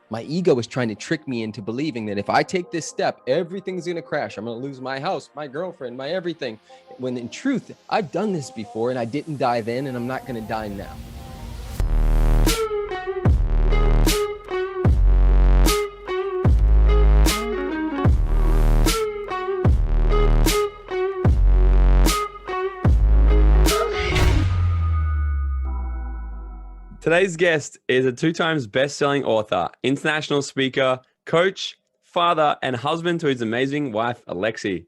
My ego was trying to trick me into believing that if I take this step, everything's going to crash. I'm going to lose my house, my girlfriend, my everything. When in truth, I've done this before and I didn't die then, and I'm not going to die now. Today's guest is a 2 times best-selling author, international speaker, coach, father, and husband to his amazing wife, Alexi.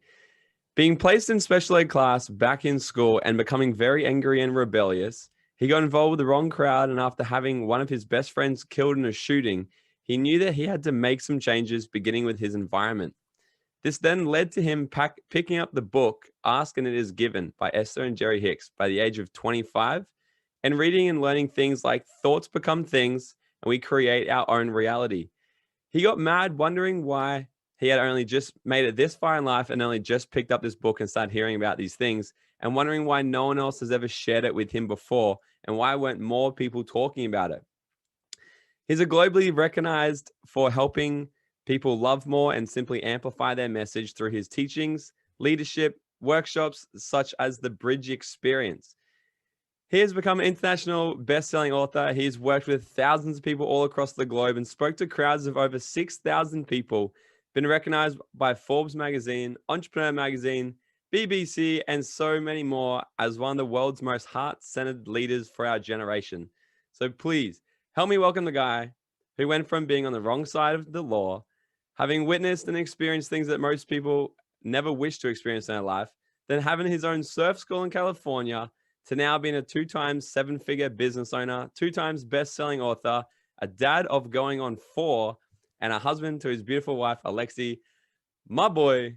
Being placed in special ed class back in school and becoming very angry and rebellious, he got involved with the wrong crowd, and after having one of his best friends killed in a shooting, he knew that he had to make some changes, beginning with his environment. This then led to him picking up the book, Ask and It Is Given by Esther and Jerry Hicks by the age of 25, and reading and learning things like thoughts become things and we create our own reality. He got mad wondering why he had only just made it this far in life and only just picked up this book and started hearing about these things, and wondering why no one else has ever shared it with him before and why weren't more people talking about it. He's a globally recognized for helping people love more and simply amplify their message through his teachings, leadership, workshops such as the Bridge Experience. He has become an international best-selling author. He's worked with thousands of people all across the globe and spoke to crowds of over 6,000 people, been recognized by Forbes magazine, Entrepreneur magazine, BBC, and so many more as one of the world's most heart-centered leaders for our generation. So please, help me welcome the guy who went from being on the wrong side of the law, having witnessed and experienced things that most people never wish to experience in their life, then having his own surf school in California, to now being a 2 times seven-figure business owner, 2 times best-selling author, a dad of going on 4, and a husband to his beautiful wife, Alexi. My boy,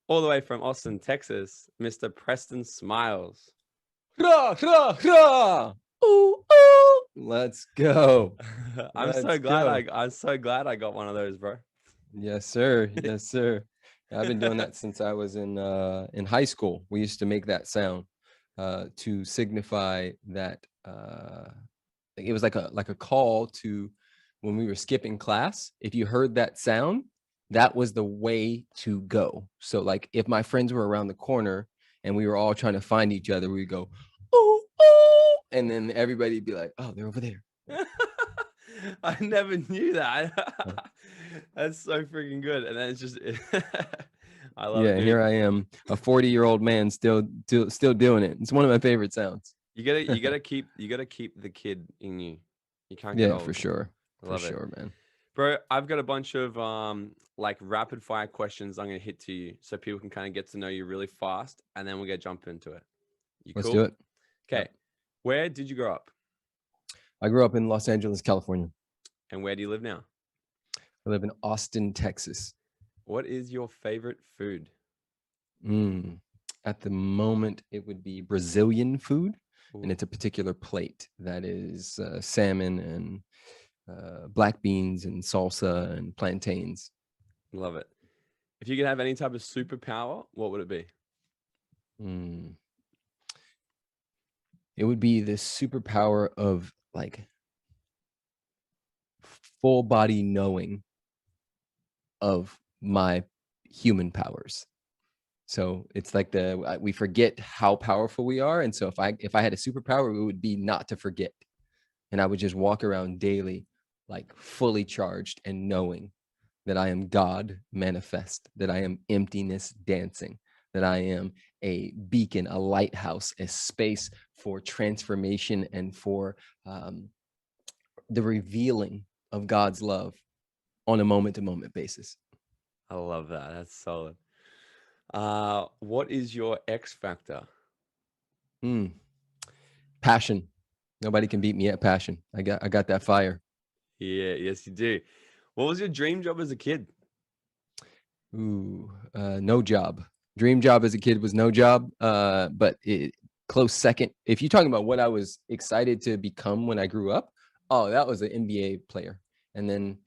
all the way from Austin, Texas, Mr. Preston Smiles. Hurrah, hurrah, hurrah! Ooh, ooh. Let's go. I'm so glad I got one of those, bro. Yes, sir. Yes, sir. I've been doing that since I was in high school. We used to make that sound to signify that it was like a call to when we were skipping class. If you heard that sound, that was the way to go. So like if my friends were around the corner and we were all trying to find each other, we'd go, ooh, ooh, and then everybody'd be like, oh, they're over there. I never knew that. That's so freaking good. And then it's just, I love it. Yeah, here I am, a 40-year-old man still doing it. It's one of my favorite sounds. You gotta keep the kid in you. You can't get Yeah, old. for sure. Love for it. sure, man. Bro, I've got a bunch of like rapid fire questions I'm gonna hit to you so people can kind of get to know you really fast, and then we're gonna jump into it. Let's do it. Okay. Yep. Where did you grow up? I grew up in Los Angeles, California. And where do you live now? I live in Austin, Texas. What is your favorite food? At the moment, it would be Brazilian food. Ooh. And it's a particular plate that is salmon and black beans and salsa and plantains. Love it. If you could have any type of superpower, what would it be? It would be the superpower of like full body knowing of my human powers. So it's like we forget how powerful we are. And so if I had a superpower, it would be not to forget. And I would just walk around daily, like fully charged and knowing that I am God manifest, that I am emptiness dancing, that I am a beacon, a lighthouse, a space for transformation and for the revealing of God's love on a moment-to-moment basis. I love that. That's solid. What is your X factor? Passion. Nobody can beat me at passion. I got that fire. Yeah, yes, you do. What was your dream job as a kid? No job. Dream job as a kid was no job. But close second. If you're talking about what I was excited to become when I grew up, that was an NBA player. And then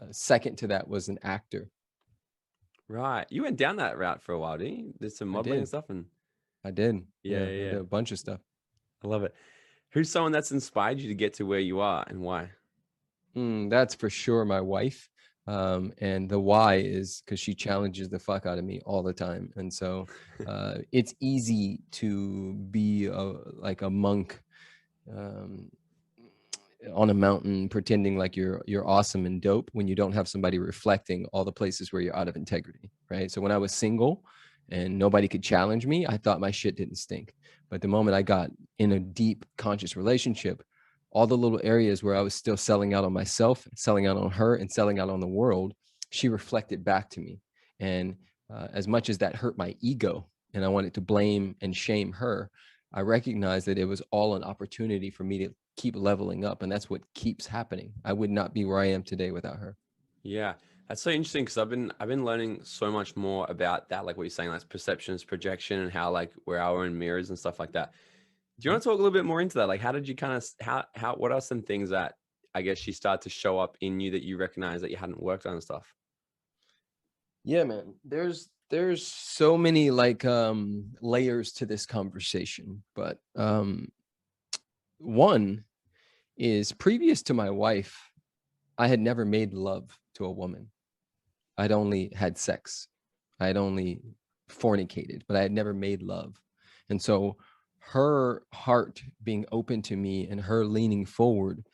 second to that was an actor. Right. You went down that route for a while, didn't you? Did some modeling and stuff. I did. Yeah. I did a bunch of stuff. I love it. Who's someone that's inspired you to get to where you are and why? That's for sure my wife. And the why is because she challenges the fuck out of me all the time. And so it's easy to be like a monk um, on a mountain pretending like you're awesome and dope when you don't have somebody reflecting all the places where you're out of integrity, right? So when I was single and nobody could challenge me, I thought my shit didn't stink. But the moment I got in a deep conscious relationship, all the little areas where I was still selling out on myself, selling out on her, and selling out on the world, she reflected back to me. And as much as that hurt my ego and I wanted to blame and shame her, I recognized that it was all an opportunity for me to keep leveling up. And that's what keeps happening. I would not be where I am today without her. Yeah, that's so interesting because I've been learning so much more about that, like what you're saying, like perceptions, projection, and how like we're our own mirrors and stuff like that. Do you want to talk a little bit more into that? Like, how did you kind of how what are some things that I guess she started to show up in you that you recognize that you hadn't worked on and stuff? Yeah, man. There's so many like layers to this conversation, but one is previous to my wife, I had never made love to a woman. I'd only had sex. I'd only fornicated, but I had never made love. And so her heart being open to me and her leaning forward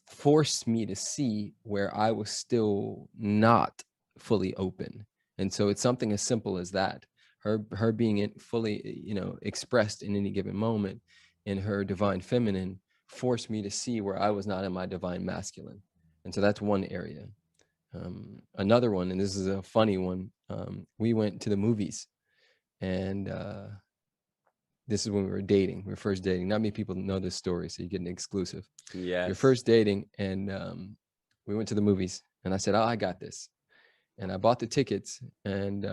forced me to see where I was still not fully open. And so it's something as simple as that. Her being fully, expressed in any given moment in her divine feminine forced me to see where I was not in my divine masculine. And so that's one area. Another one, and this is a funny one, we went to the movies, and this is when we were dating. We were first dating. Not many people know this story, so you get an exclusive. You're Yes. first dating, and we went to the movies, and I said, "Oh, I got this," and I bought the tickets, and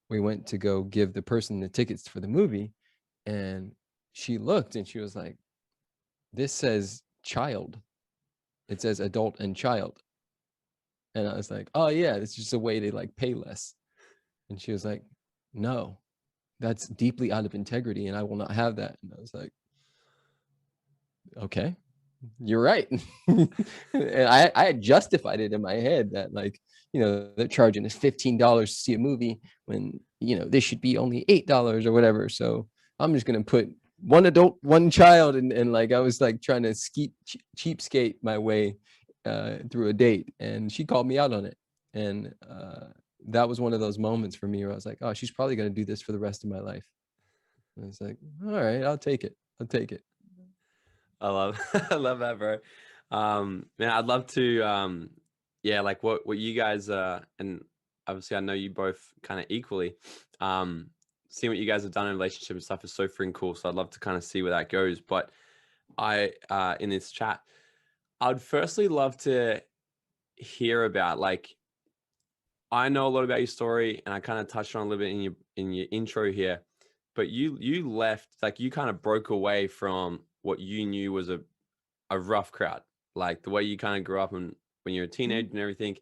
we went to go give the person the tickets for the movie, and she looked, and she was like, "This says child. It says adult and child." And I was like, "Oh yeah, it's just a way to like pay less." And she was like, "No, that's deeply out of integrity, and I will not have that." And I was like, "Okay, you're right." And I had justified it in my head that like, they're charging us $15 to see a movie when, this should be only $8 or whatever. So I'm just going to put one adult, one child. And like, I was like trying to cheapskate my way through a date, and she called me out on it. And that was one of those moments for me where I was like, oh, she's probably going to do this for the rest of my life. And it's like, all right, I'll take it. I'll take it. I love I love that, bro. Man, I'd love to yeah, like what you guys and obviously I know you both kind of equally. Seeing what you guys have done in relationship and stuff is so freaking cool. So I'd love to kind of see where that goes. But I in this chat, I'd firstly love to hear about like I know a lot about your story and I kind of touched on a little bit in your intro here, but you left like you kind of broke away from what you knew was a rough crowd, like the way you kind of grew up and when you're a teenager and everything.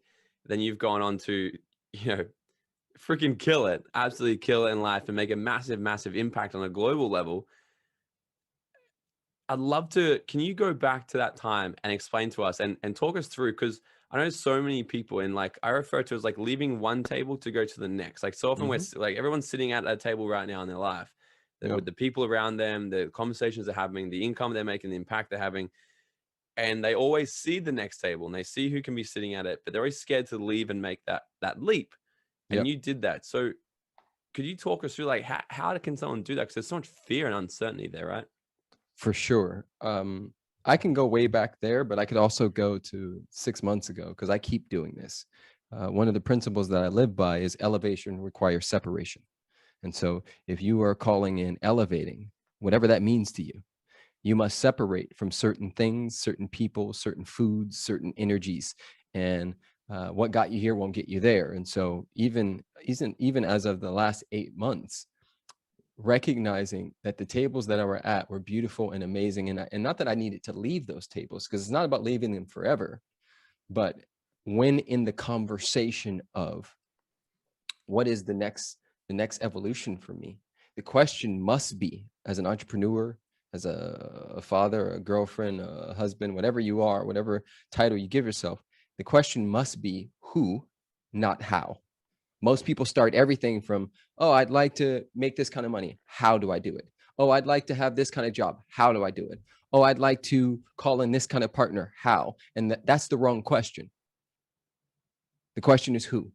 Then you've gone on to, you know, freaking kill it, absolutely kill it in life and make a massive, massive impact on a global level. I'd love to, can you go back to that time and explain to us and talk us through? Because I know so many people in like, I refer to as like leaving one table to go to the next. Like so often we're like, everyone's sitting at a table right now in their life with the people around them, the conversations they're having, the income they're making, the impact they're having. And they always see the next table and they see who can be sitting at it, but they're always scared to leave and make that leap. And Yep. you did that. So could you talk us through like how can someone do that? Because there's so much fear and uncertainty there, right? For sure. I can go way back there, but I could also go to 6 months ago because I keep doing this. One of the principles that I live by is elevation requires separation. And so if you are calling in elevating, whatever that means to you, you must separate from certain things, certain people, certain foods, certain energies. And what got you here won't get you there. And so even as of the last 8 months, recognizing that the tables that I were at were beautiful and amazing. And not that I needed to leave those tables, because it's not about leaving them forever, but when in the conversation of what is the next evolution for me, the question must be, as an entrepreneur, as a father, a girlfriend, a husband, whatever you are, whatever title you give yourself, the question must be who, not how. Most people start everything from, oh, I'd like to make this kind of money. How do I do it? Oh, I'd like to have this kind of job. How do I do it? Oh, I'd like to call in this kind of partner. How? And that's the wrong question. The question is who.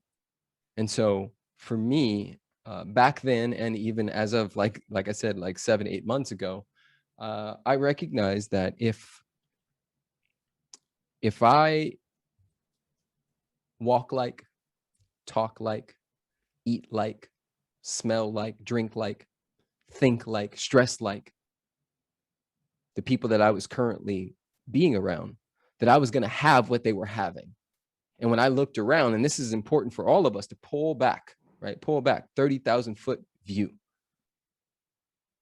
And so for me, back then, and even as of like I said, like 7-8 months ago, I recognized that if I walk like, talk like, eat like, smell like, drink like, think like, stress like the people that I was currently being around, that I was going to have what they were having. And when I looked around, and this is important for all of us to pull back, right? Pull back, 30,000 foot view.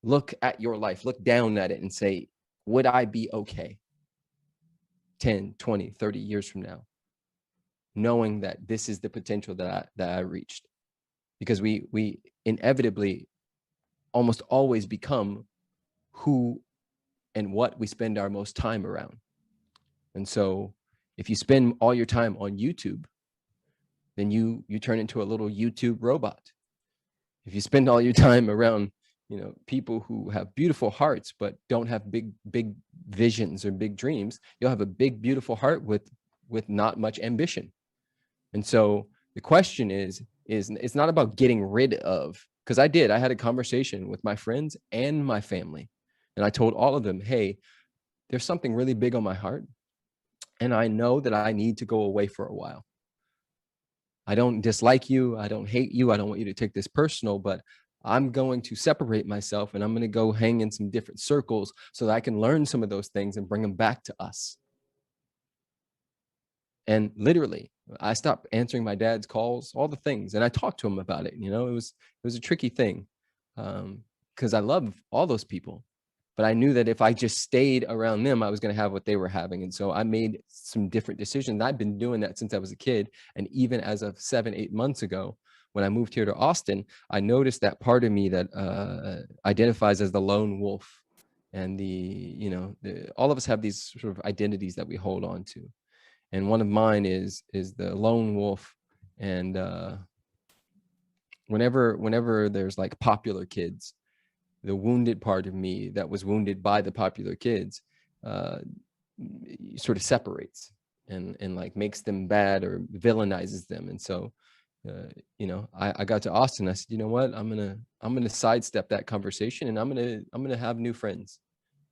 Look at your life, look down at it and say, would I be okay 10, 20, 30 years from now, knowing that this is the potential that I reached? Because we inevitably almost always become who and what we spend our most time around. And so if you spend all your time on YouTube, then you turn into a little YouTube robot. If you spend all your time around, people who have beautiful hearts but don't have big visions or big dreams, you'll have a big beautiful heart with not much ambition. And so the question is it's not about getting rid of, because I had a conversation with my friends and my family, and I told all of them, hey, there's something really big on my heart, and I know that I need to go away for a while. I don't dislike you. I don't hate you. I don't want you to take this personal, but I'm going to separate myself, and I'm going to go hang in some different circles so that I can learn some of those things and bring them back to us. And literally, I stopped answering my dad's calls, all the things, and I talked to him about it. It was a tricky thing, because I love all those people, but I knew that if I just stayed around them, I was going to have what they were having. And so I made some different decisions. I've been doing that since I was a kid. And even as of 7-8 months ago, when I moved here to Austin, I noticed that part of me that identifies as the lone wolf. And all of us have these sort of identities that we hold on to. And one of mine is the lone wolf. And whenever there's like popular kids, the wounded part of me that was wounded by the popular kids sort of separates and like makes them bad or villainizes them. And so, I got to Austin. I said, you know what, I'm gonna sidestep that conversation, and I'm gonna have new friends,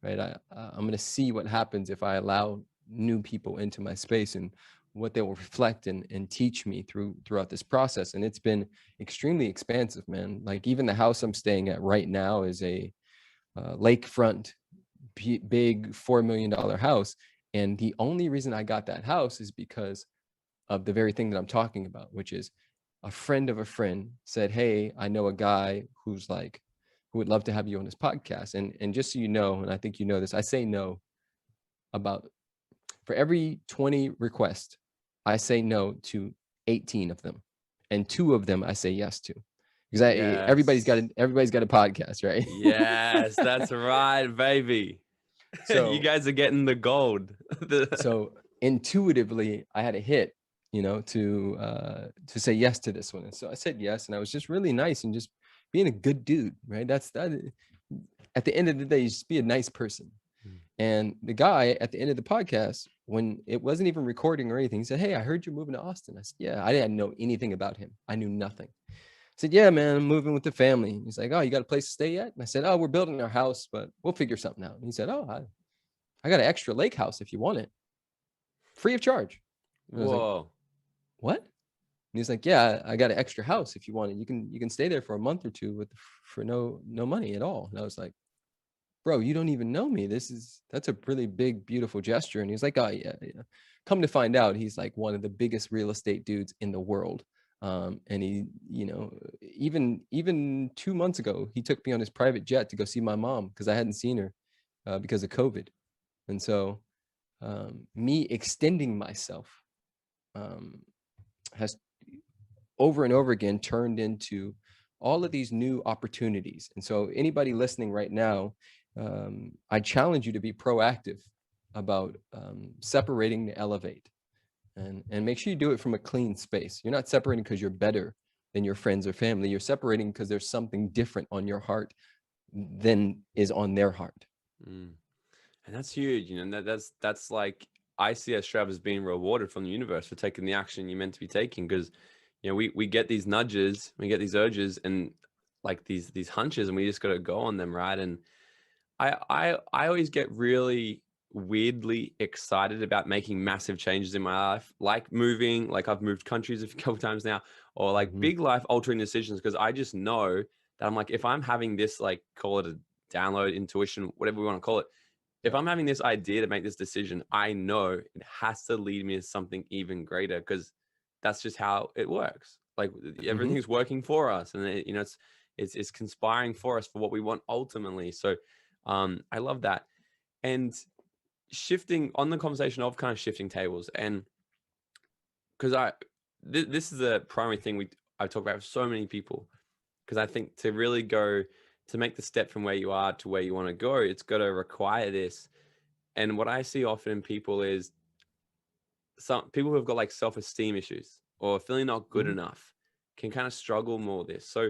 right? I'm gonna see what happens if I allow new people into my space and what they will reflect and teach me throughout this process. And it's been extremely expansive, man. Like even the house I'm staying at right now is a lakefront, big $4 million house. And the only reason I got that house is because of the very thing that I'm talking about, which is a friend of a friend said, hey, I know a guy who would love to have you on his podcast. And just so you know, and I think you know this, I say no about, for every 20 requests, I say no to 18 of them, and 2 of them I say yes to, because everybody's got a podcast, right? Yes, that's right, baby. So you guys are getting the gold. So intuitively, I had a hit, to say yes to this one, and so I said yes, and I was just really nice and just being a good dude, right? That's that. At the end of the day, you just be a nice person. And the guy at the end of the podcast, when it wasn't even recording or anything, he said, hey, I heard you're moving to Austin. I said, yeah. I didn't know anything about him. I knew nothing. I said, yeah, man, I'm moving with the family. He's like, oh, you got a place to stay yet? And I said, oh, we're building our house, but we'll figure something out. And he said, oh, I got an extra lake house if you want it, free of charge. And I was like, what? And he's like, yeah, I got an extra house if you want it. You can stay there for a month or two for no money at all. And I was like, bro, you don't even know me. That's a really big, beautiful gesture. And he's like, oh yeah. Come to find out, he's like one of the biggest real estate dudes in the world. And he, even 2 months ago, he took me on his private jet to go see my mom, because I hadn't seen her because of COVID. And so me extending myself has over and over again turned into all of these new opportunities. And so anybody listening right now, I challenge you to be proactive about separating to elevate, and make sure you do it from a clean space. You're not separating because you're better than your friends or family. You're separating because there's something different on your heart than is on their heart. Mm. And that's huge, you know. That's like, I see as Travis being rewarded from the universe for taking the action you're meant to be taking, because you know we get these nudges, we get these urges, and like these hunches, and we just got to go on them, right? And I always get really weirdly excited about making massive changes in my life, like moving, like I've moved countries a couple times now, or like big life altering decisions, because I just know that I'm like, if I'm having this, like, call it a download, intuition, whatever we want to call it, if I'm having this idea to make this decision, I know it has to lead me to something even greater, because that's just how it works. Like everything's working for us, and you know, it's conspiring for us for what we want ultimately. So I love that. And shifting on the conversation of kind of shifting tables, and because this is a primary thing I talk about with so many people, because I think to really go to make the step from where you are to where you want to go, it's got to require this. And what I see often in people is some people who have got like self-esteem issues or feeling not good enough can kind of struggle more with this. So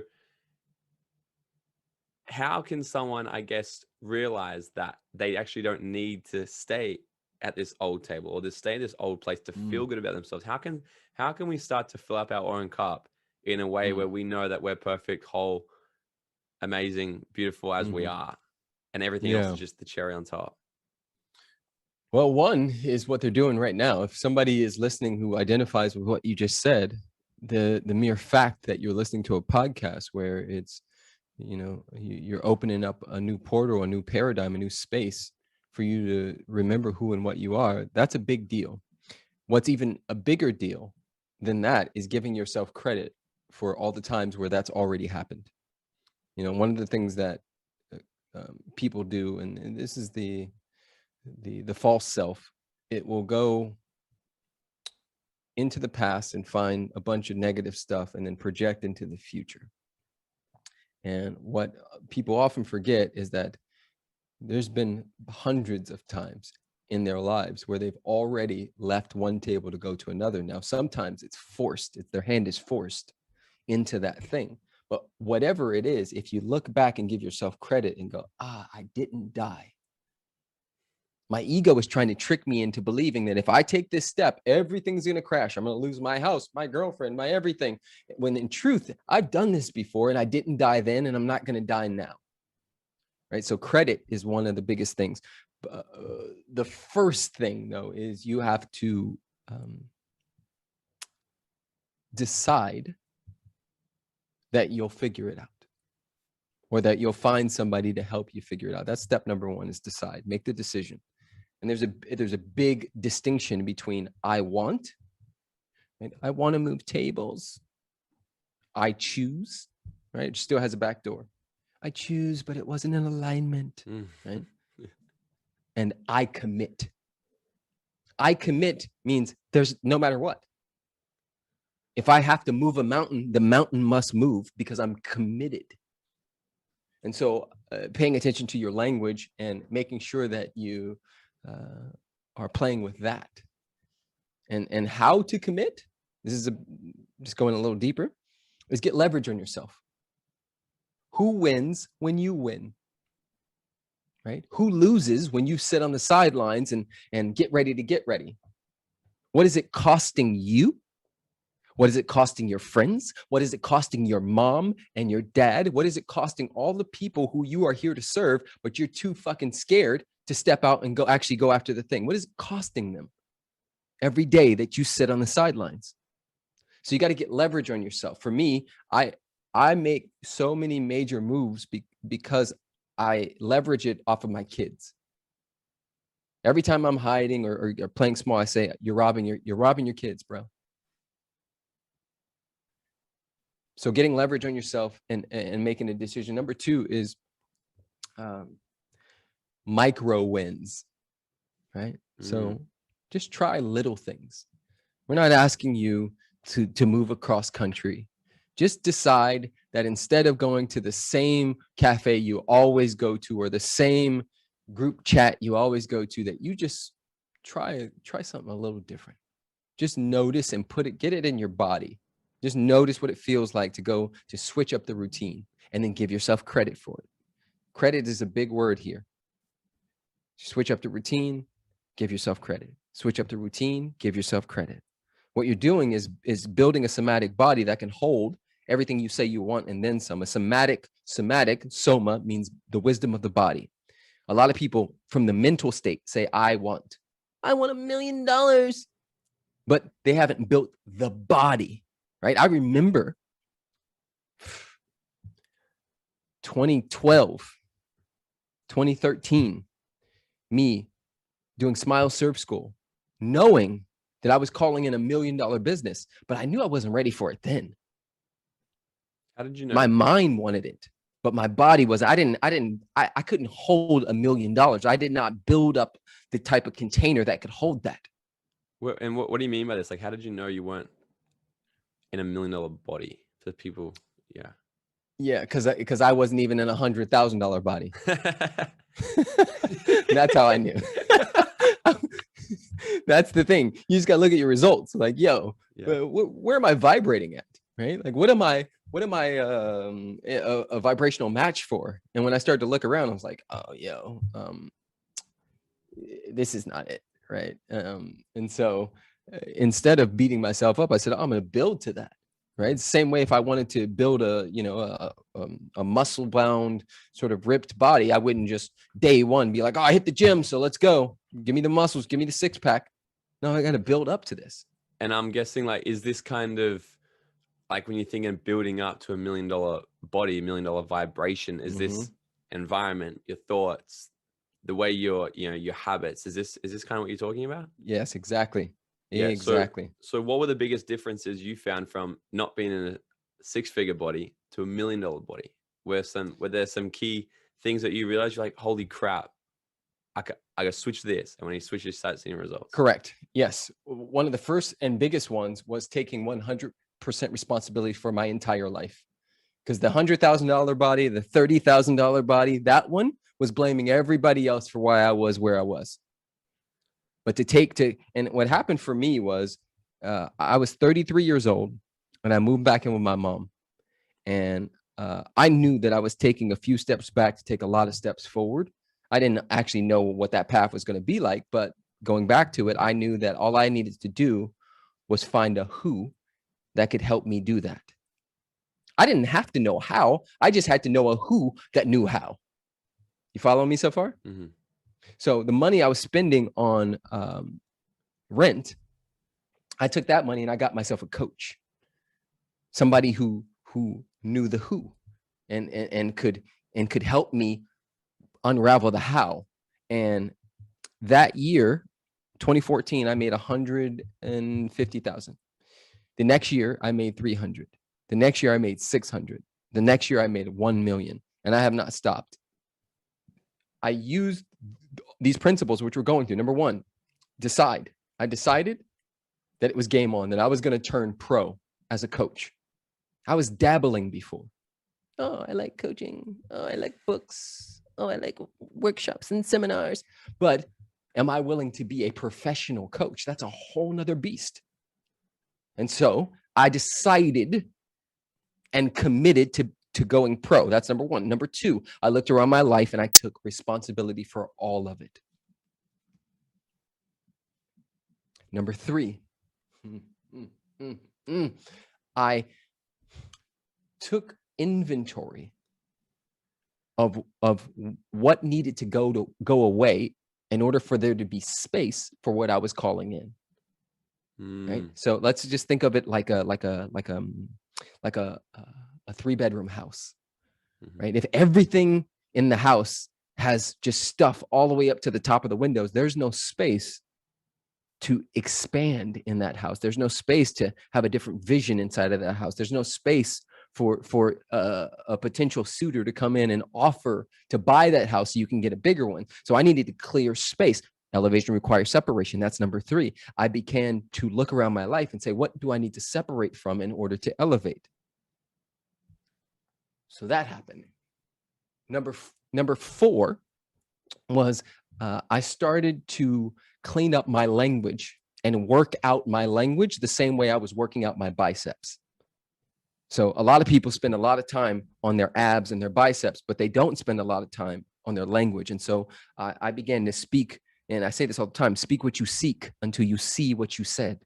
how can someone, I guess, realize that they actually don't need to stay at this old table or to stay at this old place to feel good about themselves? How can we start to fill up our own cup in a way where we know that we're perfect, whole, amazing, beautiful as we are, and everything else Yeah. is just the cherry on top? Well, one is what they're doing right now. If somebody is listening who identifies with what you just said, the mere fact that you're listening to a podcast where it's, you know, you're opening up a new portal, a new paradigm, a new space for you to remember who and what you are, that's a big deal. What's even a bigger deal than that is giving yourself credit for all the times where that's already happened. You know, one of the things that people do, and this is the false self, it will go into the past and find a bunch of negative stuff and then project into the future. And what people often forget is that there's been hundreds of times in their lives where they've already left one table to go to another. Now, sometimes it's forced, their hand is forced into that thing. But whatever it is, if you look back and give yourself credit and go, I didn't die. My ego is trying to trick me into believing that if I take this step, everything's going to crash. I'm going to lose my house, my girlfriend, my everything. When in truth, I've done this before and I didn't die then, and I'm not going to die now. Right? So credit is one of the biggest things. The first thing, though, is you have to decide that you'll figure it out, or that you'll find somebody to help you figure it out. That's step number one, is decide, make the decision. And there's a big distinction between I want, right? I want to move tables. I choose, right? It still has a back door. I choose, but it wasn't in alignment, right? And I commit. I commit means there's no matter what. If I have to move a mountain, the mountain must move because I'm committed. And so paying attention to your language and making sure that you are playing with that. And how to commit, this is just going a little deeper, is get leverage on yourself. Who wins when you win? Right? Who loses when you sit on the sidelines and get ready to get ready? What is it costing you? What is it costing your friends? What is it costing your mom and your dad? What is it costing all the people who you are here to serve, but you're too fucking scared to step out and go after the thing? What is it costing them every day that you sit on the sidelines? So you got to get leverage on yourself. For me, I make so many major moves because I leverage it off of my kids. Every time I'm hiding or playing small, I say, you're robbing your kids, bro. So getting leverage on yourself and making a decision. Number two is micro wins, right? So just try little things. We're not asking you to move across country. Just decide that instead of going to the same cafe you always go to, or the same group chat you always go to, that you just try something a little different. Just notice and get it in your body. Just notice what it feels like to switch up the routine, and then give yourself credit for it. Credit is a big word here. Switch up the routine, give yourself credit. Switch up the routine, give yourself credit. What you're doing is building a somatic body that can hold everything you say you want and then some. A somatic, soma means the wisdom of the body. A lot of people from the mental state say, I want $1 million, but they haven't built the body, right? I remember 2012, 2013, me doing Smiles Surf School, knowing that I was calling in $1 million business, but I knew I wasn't ready for it then. How did you know? My mind wanted it, but my body was, I couldn't hold $1 million. I did not build up the type of container that could hold that. And what do you mean by this? Like, how did you know you weren't in $1 million body for people? Yeah. Yeah, because I wasn't even in $100,000 body. That's how I knew. That's the thing. You just got to look at your results. Like, yo, where am I vibrating at? Right? Like, what am I a vibrational match for? And when I started to look around, I was like, oh, yo, this is not it. Right. And so instead of beating myself up, I said, I'm going to build to that. Right. Same way, if I wanted to build a muscle bound sort of ripped body, I wouldn't just day one be like, oh, I hit the gym, so let's go. Give me the muscles. Give me the 6-pack. No, I got to build up to this. And I'm guessing, like, is this kind of like when you're thinking building up to $1 million body, $1 million vibration, is this environment, your thoughts, the way your habits, is this kind of what you're talking about? Yes, exactly. Yeah, exactly. So what were the biggest differences you found from not being in a 6-figure body to $1 million body? Were there some key things that you realized you're like, holy crap, I got switch this, and when you switch, you start seeing results? Correct. Yes. One of the first and biggest ones was taking 100% responsibility for my entire life. Because the $100,000 body, the $30,000 body, that one was blaming everybody else for why I was where I was. But and what happened for me was I was 33 years old and I moved back in with my mom. And I knew that I was taking a few steps back to take a lot of steps forward. I didn't actually know what that path was going to be like, but going back to it, I knew that all I needed to do was find a who that could help me do that. I didn't have to know how. I just had to know a who that knew how. You follow me so far? Mm-hmm. So the money I was spending on rent, I took that money and I got myself a coach, somebody who knew the who, and could help me unravel the how. And that year, 2014, I made 150,000. The next year, I made 300. The next year, I made 600. The next year, I made 1 million, and I have not stopped. I used these principles which we're going through. Number one, decide. I decided that it was game on, that I was going to turn pro as a coach. I was dabbling before. Oh, I like coaching. Oh, I like books. Oh, I like workshops and seminars. But am I willing to be a professional coach? That's a whole nother beast. And so I decided and committed to going pro. That's number one. Number two, I looked around my life and I took responsibility for all of it. Number three, I took inventory of what needed to go away in order for there to be space for what I was calling in. Right. So let's just think of it like a 3-bedroom house, right? If everything in the house has just stuff all the way up to the top of the windows, there's no space to expand in that house. There's no space to have a different vision inside of that house. There's no space for a potential suitor to come in and offer to buy that house so you can get a bigger one. So I needed to clear space. Elevation requires separation. That's number three. I began to look around my life and say, what do I need to separate from in order to elevate? So that happened. Number four was I started to clean up my language and work out my language the same way I was working out my biceps. So a lot of people spend a lot of time on their abs and their biceps, but they don't spend a lot of time on their language. And so I began to speak, and I say this all the time, speak what you seek until you see what you said.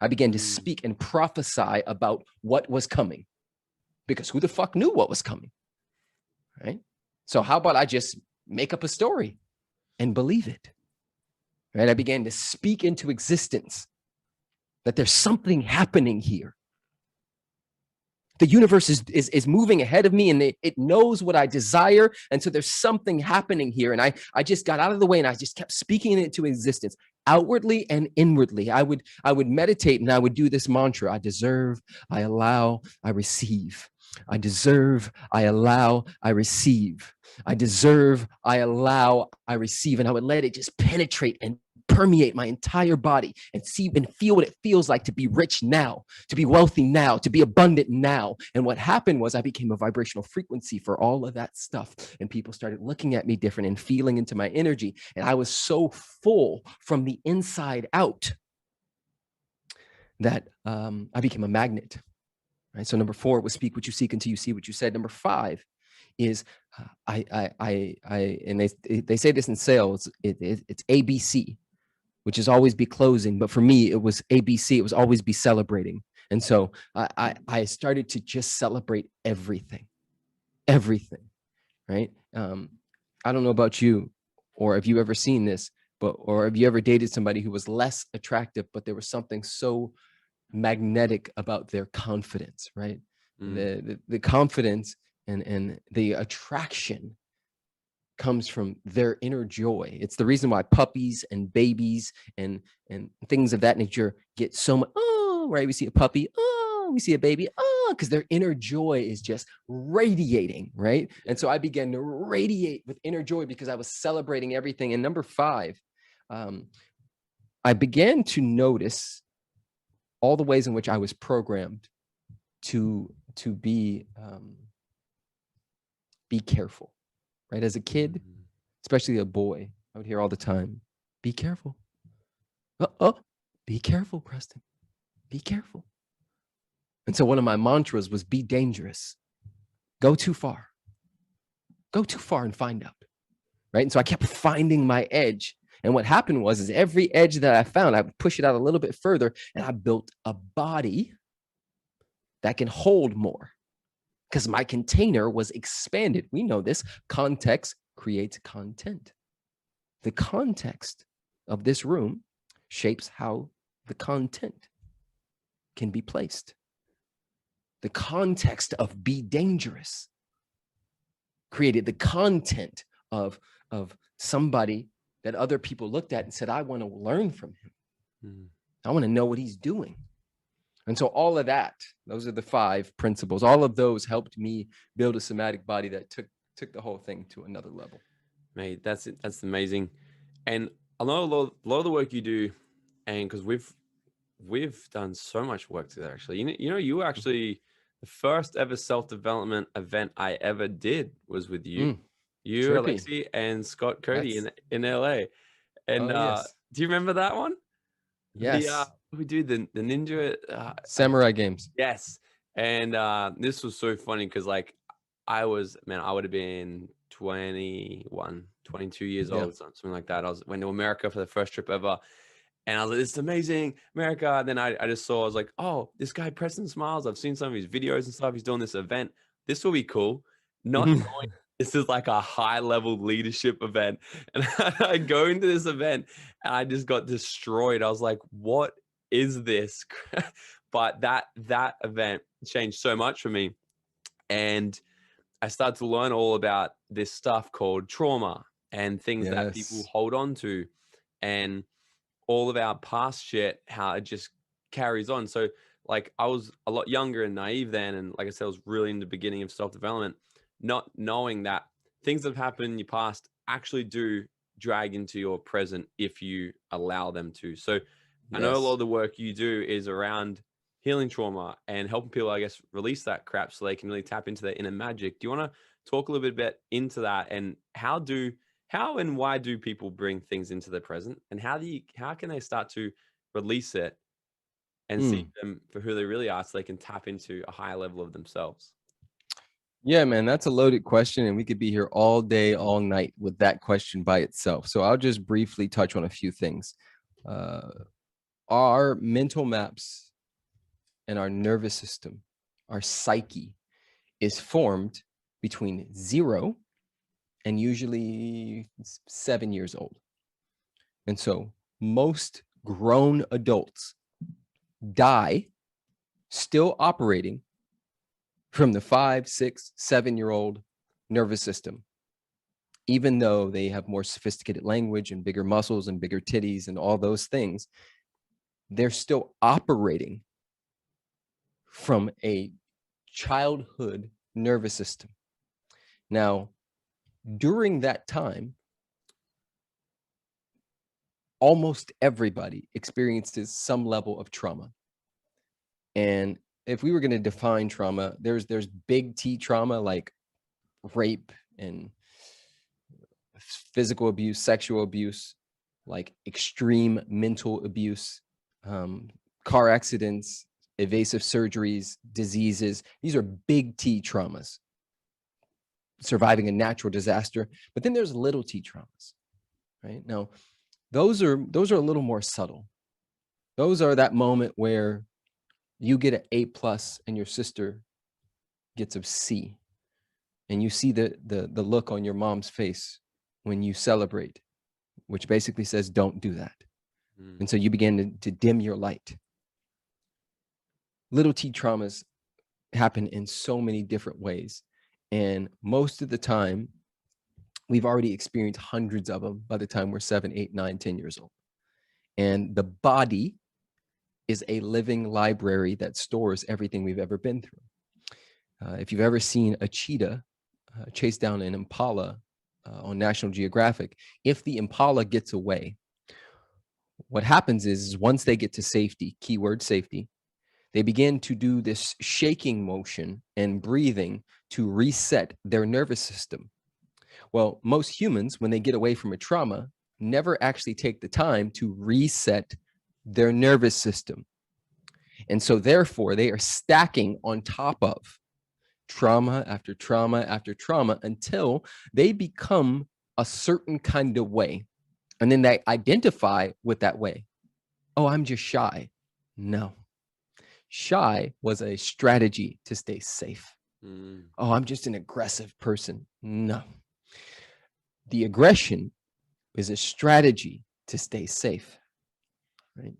I began to speak and prophesy about what was coming, because who the fuck knew what was coming, right? So how about I just make up a story and believe it, right? I began to speak into existence that there's something happening here. The universe is moving ahead of me, and it knows what I desire. And so there's something happening here. And I just got out of the way, and I just kept speaking it into existence, outwardly and inwardly. I would meditate, and I would do this mantra: I deserve, I allow, I receive. I deserve, I allow, I receive. I deserve, I allow, I receive. And I would let it just penetrate and permeate my entire body and see and feel what it feels like to be rich now, to be wealthy now, to be abundant now. And what happened was I became a vibrational frequency for all of that stuff. And people started looking at me different and feeling into my energy. And I was so full from the inside out that I became a magnet. Right. So number 4 was speak what you seek until you see what you said. Number 5 is and they say this in sales, it's ABC, which is always be closing. But for me, it was ABC. It was always be celebrating. And so I started to just celebrate everything, right? I don't know about you, or have you ever seen this, or have you ever dated somebody who was less attractive, but there was something so magnetic about their confidence, right? The confidence and the attraction comes from their inner joy. It's the reason why puppies and babies and things of that nature get so much, oh, right? We see a puppy, oh, we see a baby, oh, because their inner joy is just radiating, right? And so I began to radiate with inner joy because I was celebrating everything. And number 5, I began to notice all the ways in which I was programmed to be careful, right? As a kid, especially a boy, I would hear all the time, be careful. Be careful, Preston. Be careful. And so one of my mantras was be dangerous. Go too far. Go too far and find out, right? And so I kept finding my edge. And what happened was every edge that I found, I would push it out a little bit further, and I built a body that can hold more because my container was expanded. We know this. Context creates content. The context of this room shapes how the content can be placed. The context of be dangerous created the content of somebody that other people looked at and said, I want to learn from him. I want to know what he's doing. And so all of that, those are the 5 principles. All of those helped me build a somatic body that took the whole thing to another level. Mate, that's amazing. And I know a lot of the work you do, and because we've done so much work together, actually. You were actually the first ever self-development event I ever did was with you. You, Trippy. Alexi, and Scott Cody in LA. And yes. Do you remember that one? Yes. We do the ninja samurai games. Yes. And this was so funny because like I would have been 21, 22 years old, something like that. I went to America for the first trip ever. And I was like, this is amazing, America. And then I just saw, I was like, oh, this guy, Preston Smiles, I've seen some of his videos and stuff. He's doing this event. This will be cool. Not knowing this is like a high level leadership event. And I go into this event and I just got destroyed. I was like, what is this? But that event changed so much for me. And I started to learn all about this stuff called trauma and things that people hold on to, and all of our past shit, how it just carries on. So like I was a lot younger and naive then. And like I said, I was really in the beginning of self-development, not knowing that things that have happened in your past actually do drag into your present if you allow them to. So I know a lot of the work you do is around healing trauma and helping people, I guess, release that crap so they can really tap into their inner magic. Do you want to talk a little bit into that, and how and why do people bring things into the present, and how can they start to release it and see Mm. them for who they really are so they can tap into a higher level of themselves? Yeah, man, that's a loaded question, and we could be here all day, all night with that question by itself. So I'll just briefly touch on a few things. Uh, our mental maps and our nervous system, our psyche, is formed between 0 and usually 7 years old. And so most grown adults die still operating from the 5, 6, 7-year-old nervous system, even though they have more sophisticated language and bigger muscles and bigger titties and all those things. They're still operating from a childhood nervous system. Now, during that time, almost everybody experiences some level of trauma. And if we were going to define trauma, there's big T trauma like rape and physical abuse, sexual abuse, like extreme mental abuse, car accidents, evasive surgeries, diseases. These are big T traumas. Surviving a natural disaster. But then there's little T traumas, right? Now, those are a little more subtle. Those are that moment where you get an A+ and your sister gets a C, and you see the look on your mom's face when you celebrate, which basically says, don't do that. And so you begin to dim your light. Little T traumas happen in so many different ways. And most of the time, we've already experienced hundreds of them by the time we're 7, 8, 9, 10 years old. And the body is a living library that stores everything we've ever been through. If you've ever seen a cheetah chase down an impala on National Geographic, if the impala gets away, what happens is once they get to safety, keyword safety, they begin to do this shaking motion and breathing to reset their nervous system. Well, most humans, when they get away from a trauma, never actually take the time to reset their nervous system. And so therefore, they are stacking on top of trauma after trauma after trauma until they become a certain kind of way. And then they identify with that way. Oh, I'm just shy. No. Shy was a strategy to stay safe. Oh, I'm just an aggressive person. No. The aggression is a strategy to stay safe, right?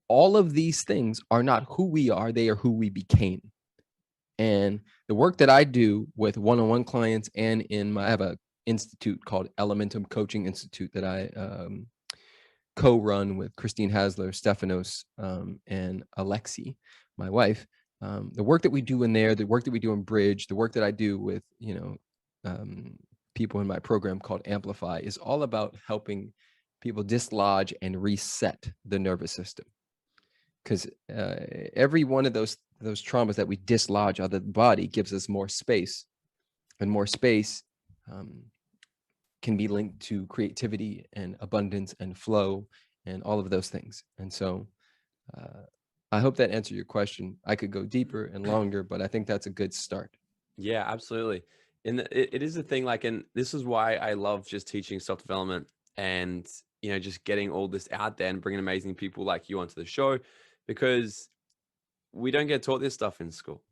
All of these things are not who we are, they are who we became. And the work that I do with one-on-one clients and I have an institute called Elementum Coaching Institute that I co-run with Christine Hasler, Stefanos, and Alexi, my wife. The work that we do in there, the work that we do in Bridge, the work that I do with, people in my program called Amplify is all about helping people dislodge and reset the nervous system. Because every one of those traumas that we dislodge out of the body gives us more space, and more space can be linked to creativity and abundance and flow and all of those things. And so I hope that answered your question. I could go deeper and longer, but I think that's a good start. Yeah, absolutely. And it is a thing, like, and this is why I love just teaching self-development and, just getting all this out there and bringing amazing people like you onto the show, because we don't get taught this stuff in school.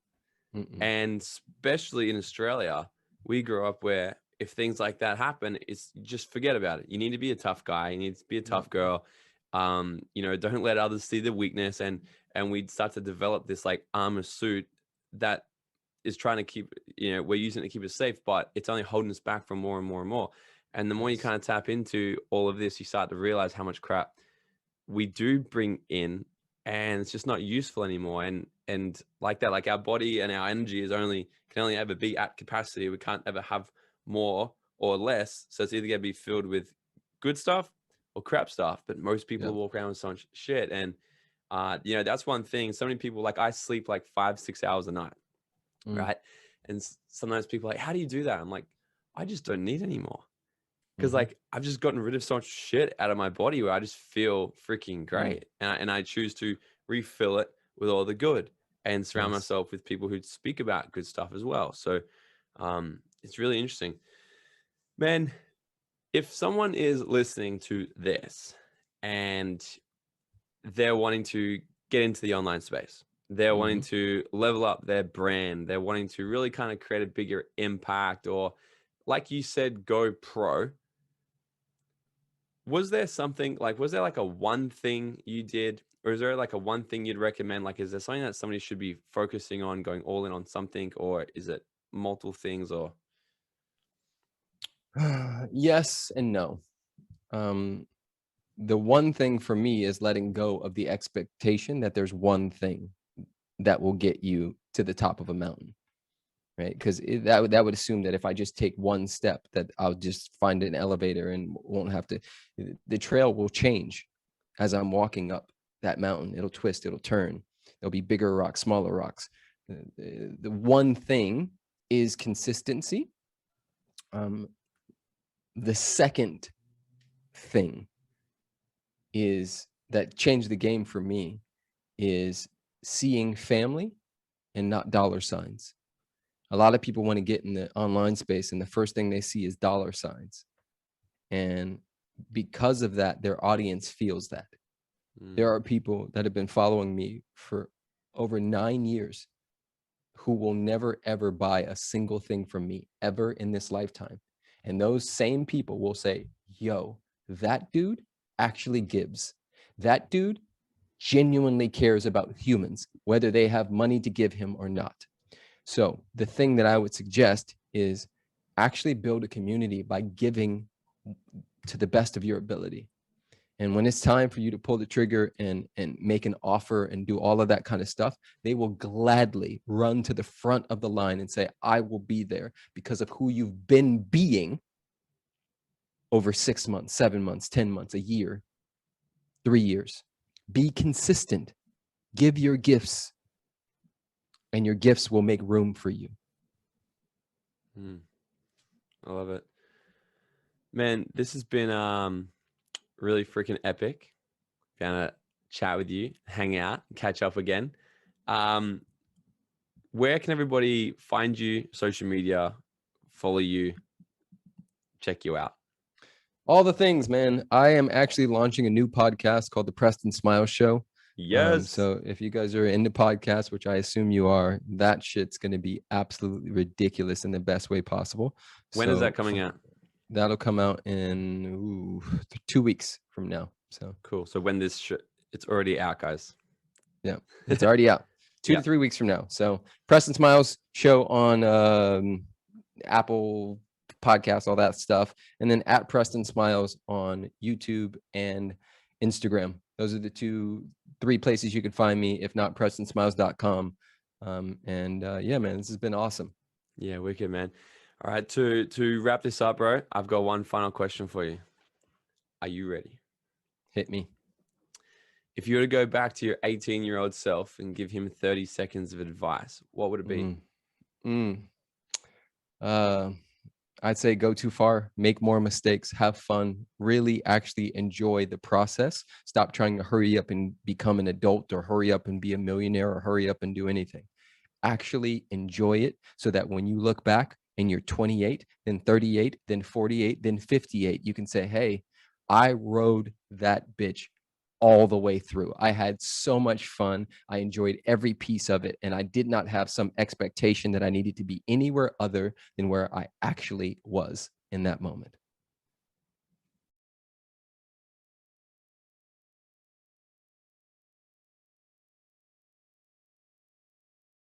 And especially in Australia, we grew up where if things like that happen, it's just forget about it. You need to be a tough guy. You need to be a tough girl. Don't let others see the weakness. And we'd start to develop this like armor suit that is trying to keep, we're using it to keep us safe, but it's only holding us back from more and more and more. And the more you kind of tap into all of this, you start to realize how much crap we do bring in, and it's just not useful anymore. And like that, like our body and our energy can only ever be at capacity. We can't ever have more or less. So it's either going to be filled with good stuff or crap stuff. But most people walk around with so much shit. And That's one thing. So many people, like, I sleep like 5-6 hours a night, Mm, right? And sometimes people are like, how do you do that? I'm like, I just don't need anymore. Because mhm, like I've just gotten rid of so much shit out of my body where I just feel freaking mm, great, and I choose to refill it with all the good and surround yes. myself with people who speak about good stuff as well. So it's really interesting, man. If someone is listening to this and they're wanting to get into the online space, they're wanting Mhm. to level up their brand, they're wanting to really kind of create a bigger impact, or like you said, go pro. Was there something like, was there like a one thing you did, or is there like a one thing you'd recommend? Like, is there something that somebody should be focusing on, going all in on something, or is it multiple things? Or Yes and no. Um, the one thing for me is letting go of the expectation that there's one thing that will get you to the top of a mountain, right? Because that would assume that if I just take one step, that I'll just find an elevator and won't have to. The trail will change as I'm walking up that mountain. It'll twist, it'll turn. There'll be bigger rocks, smaller rocks. The one thing is consistency. Um, the second thing is that changed the game for me is seeing family and not dollar signs. A lot of people want to get in the online space and the first thing they see is dollar signs. And because of that, their audience feels that. There mm, are people that have been following me for over 9 years who will never ever buy a single thing from me ever in this lifetime. And those same people will say, yo, that dude actually gives. That dude genuinely cares about humans, whether they have money to give him or not. So the thing that I would suggest is actually build a community by giving to the best of your ability. And when it's time for you to pull the trigger and make an offer and do all of that kind of stuff, they will gladly run to the front of the line and say, I will be there because of who you've been being over 6 months, 7 months, 10 months, a year, 3 years. Be consistent. Give your gifts, and your gifts will make room for you. mm, I love it, man. This has been really freaking epic. Gonna chat with you, hang out, catch up again. Um, where can everybody find you? Social media, follow you, check you out. All the things, man. I am actually launching a new podcast called the Preston Smiles Show. Yes. So if you guys are into podcasts, which I assume you are, that shit's going to be absolutely ridiculous in the best way possible. When is that So coming out? that'll come out in 2 weeks from now. So Cool. So when it's already out, guys. yeah, it's already out. Two Yeah. to 3 weeks from now. So Preston Smiles Show on Apple Podcasts, all that stuff, and then at Preston Smiles on YouTube and Instagram. Those are the 3 places you can find me, if not PrestonSmiles.com. Yeah, man, this has been awesome. Yeah, wicked, man. All right, to wrap this up, bro, I've got one final question for you. Are you ready? Hit me. If you were to go back to your 18-year-old self and give him 30 seconds of advice, what would it be? Uh, I'd say go too far, make more mistakes, have fun, really actually enjoy the process. Stop trying to hurry up and become an adult or hurry up and be a millionaire or hurry up and do anything. Actually enjoy it so that when you look back and you're 28, then 38, then 48, then 58, you can say, hey, I rode that bitch all the way through. I had so much fun. I enjoyed every piece of it. And I did not have some expectation that I needed to be anywhere other than where I actually was in that moment.